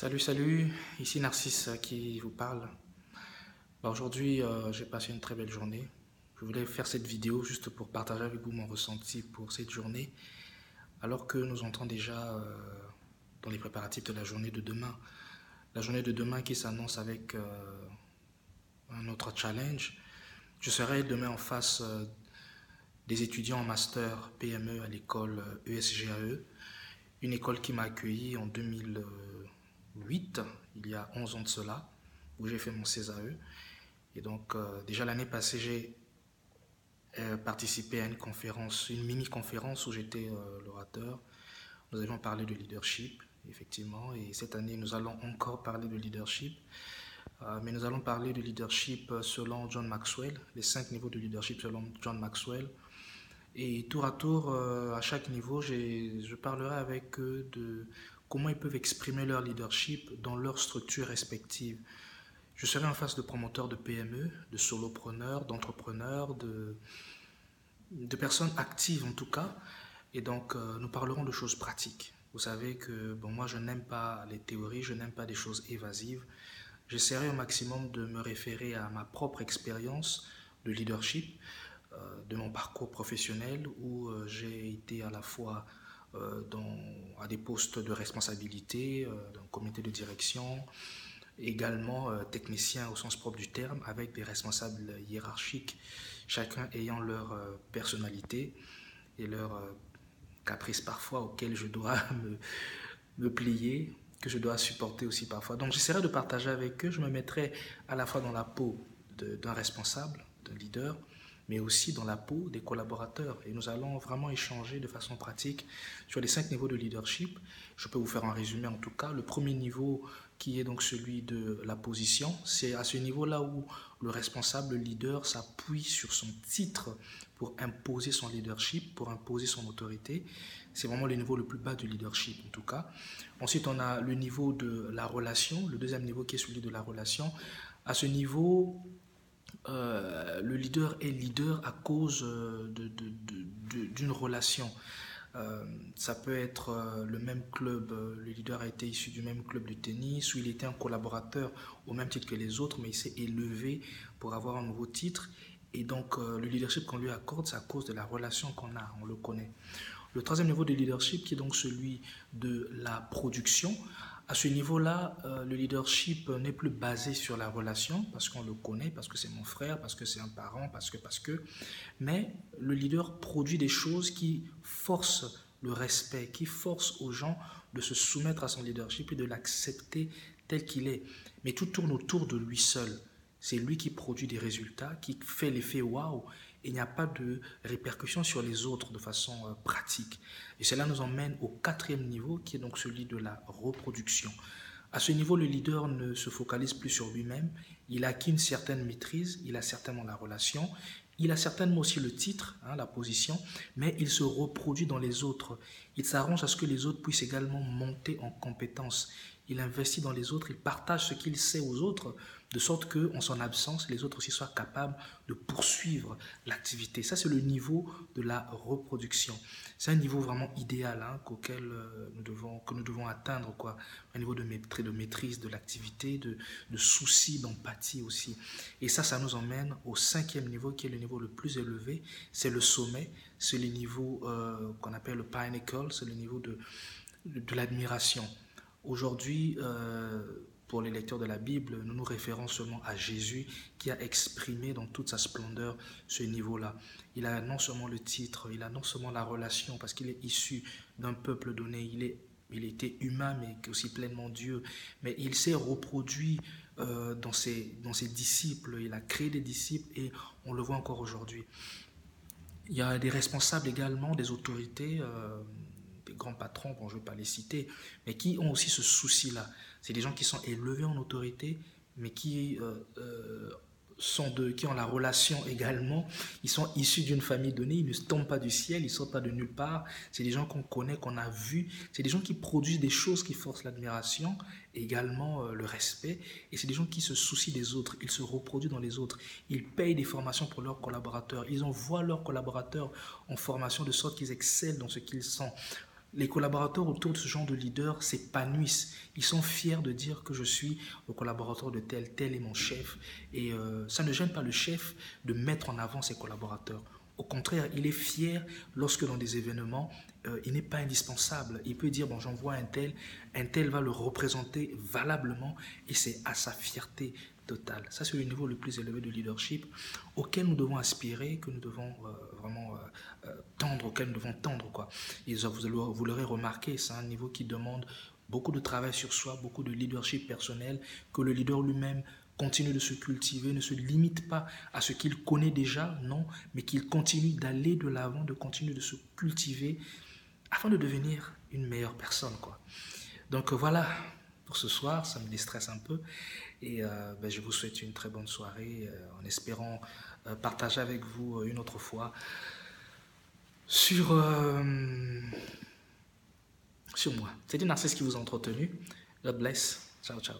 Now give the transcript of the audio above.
Salut, ici Narcisse qui vous parle. Aujourd'hui, j'ai passé une très belle journée. Je voulais faire cette vidéo juste pour partager avec vous mon ressenti pour cette journée, alors que nous entrons déjà dans les préparatifs de la journée de demain. La journée de demain qui s'annonce avec un autre challenge. Je serai demain en face des étudiants en master PME à l'école ESGAE, une école qui m'a accueilli en 2008, il y a 11 ans de cela, où j'ai fait mon CESAE. Et donc, déjà l'année passée, j'ai participé à une conférence, une mini-conférence où j'étais l'orateur. Nous avions parlé de leadership, effectivement, et cette année, nous allons encore parler de leadership. Mais nous allons parler de leadership selon John Maxwell, les 5 niveaux de leadership selon John Maxwell. Et tour à tour, à chaque niveau, je parlerai avec eux de comment ils peuvent exprimer leur leadership dans leurs structures respectives. Je serai en face de promoteurs de PME, de solopreneurs, d'entrepreneurs, de personnes actives en tout cas. Et donc, nous parlerons de choses pratiques. Vous savez que moi, je n'aime pas les théories, je n'aime pas des choses évasives. J'essaierai au maximum de me référer à ma propre expérience de leadership, de mon parcours professionnel où j'ai été à la fois à des postes de responsabilité, dans le comité de direction, également technicien au sens propre du terme, avec des responsables hiérarchiques, chacun ayant leur personnalité et leur caprice parfois auxquels je dois me plier, que je dois supporter aussi parfois. Donc j'essaierai de partager avec eux, je me mettrai à la fois dans la peau d'un responsable, d'un leader, mais aussi dans la peau des collaborateurs. Et nous allons vraiment échanger de façon pratique sur les 5 niveaux de leadership. Je peux vous faire un résumé en tout cas. Le premier niveau qui est donc celui de la position, c'est à ce niveau-là où le responsable, le leader, s'appuie sur son titre pour imposer son leadership, pour imposer son autorité. C'est vraiment le niveau le plus bas du leadership en tout cas. Ensuite, on a le niveau de la relation, le deuxième niveau qui est celui de la relation. À ce niveau, le leader est leader à cause d'une relation. Ça peut être le même club, le leader a été issu du même club de tennis, ou il était un collaborateur au même titre que les autres, mais il s'est élevé pour avoir un nouveau titre. Et donc, le leadership qu'on lui accorde, c'est à cause de la relation qu'on a, on le connaît. Le troisième niveau de leadership, qui est donc celui de la production. À ce niveau-là, le leadership n'est plus basé sur la relation, parce qu'on le connaît, parce que c'est mon frère, parce que c'est un parent, parce que. Mais le leader produit des choses qui forcent le respect, qui forcent aux gens de se soumettre à son leadership et de l'accepter tel qu'il est. Mais tout tourne autour de lui seul. C'est lui qui produit des résultats, qui fait l'effet waouh. Et il n'y a pas de répercussions sur les autres de façon pratique. Et cela nous emmène au quatrième niveau, qui est donc celui de la reproduction. À ce niveau, le leader ne se focalise plus sur lui-même. Il a acquis une certaine maîtrise, il a certainement la relation, il a certainement aussi le titre, la position, mais il se reproduit dans les autres. Il s'arrange à ce que les autres puissent également monter en compétences. Il investit dans les autres, il partage ce qu'il sait aux autres, de sorte qu'en son absence, les autres aussi soient capables de poursuivre l'activité. Ça, c'est le niveau de la reproduction. C'est un niveau vraiment idéal auquel nous devons atteindre, quoi. Un niveau de maîtrise de l'activité, de souci, d'empathie aussi. Et ça nous emmène au cinquième niveau, qui est le niveau le plus élevé. C'est le sommet, c'est le niveau qu'on appelle le pinnacle, c'est le niveau de l'admiration. Aujourd'hui, pour les lecteurs de la Bible, nous nous référons seulement à Jésus qui a exprimé dans toute sa splendeur ce niveau-là. Il a non seulement le titre, il a non seulement la relation, parce qu'il est issu d'un peuple donné, il était humain, mais aussi pleinement Dieu. Mais il s'est reproduit dans ses disciples, il a créé des disciples et on le voit encore aujourd'hui. Il y a des responsables également, des autorités, des grands patrons, bon, je ne vais pas les citer, mais qui ont aussi ce souci-là. C'est des gens qui sont élevés en autorité, mais qui qui ont la relation également. Ils sont issus d'une famille donnée, ils ne tombent pas du ciel, ils ne sortent pas de nulle part. C'est des gens qu'on connaît, qu'on a vus. C'est des gens qui produisent des choses qui forcent l'admiration, également le respect. Et c'est des gens qui se soucient des autres, ils se reproduisent dans les autres. Ils payent des formations pour leurs collaborateurs. Ils envoient leurs collaborateurs en formation de sorte qu'ils excellent dans ce qu'ils sont. les collaborateurs autour de ce genre de leader s'épanouissent. Ils sont fiers de dire que je suis le collaborateur de tel, tel est mon chef. Et ça ne gêne pas le chef de mettre en avant ses collaborateurs. Au contraire, il est fier lorsque dans des événements, il n'est pas indispensable. Il peut dire, bon, j'envoie un tel va le représenter valablement et c'est à sa fierté totale. Ça, c'est le niveau le plus élevé de leadership auquel nous devons aspirer, que nous devons vraiment tendre, auquel nous devons tendre, quoi. Et vous l'aurez remarqué, c'est un niveau qui demande beaucoup de travail sur soi, beaucoup de leadership personnel, que le leader lui-même continue de se cultiver, ne se limite pas à ce qu'il connaît déjà, non, mais qu'il continue d'aller de l'avant, de continuer de se cultiver afin de devenir une meilleure personne, quoi. Donc voilà, pour ce soir, ça me déstresse un peu et je vous souhaite une très bonne soirée en espérant partager avec vous une autre fois sur, sur moi. C'était Narcisse qui vous a entretenu. God bless. Ciao, ciao.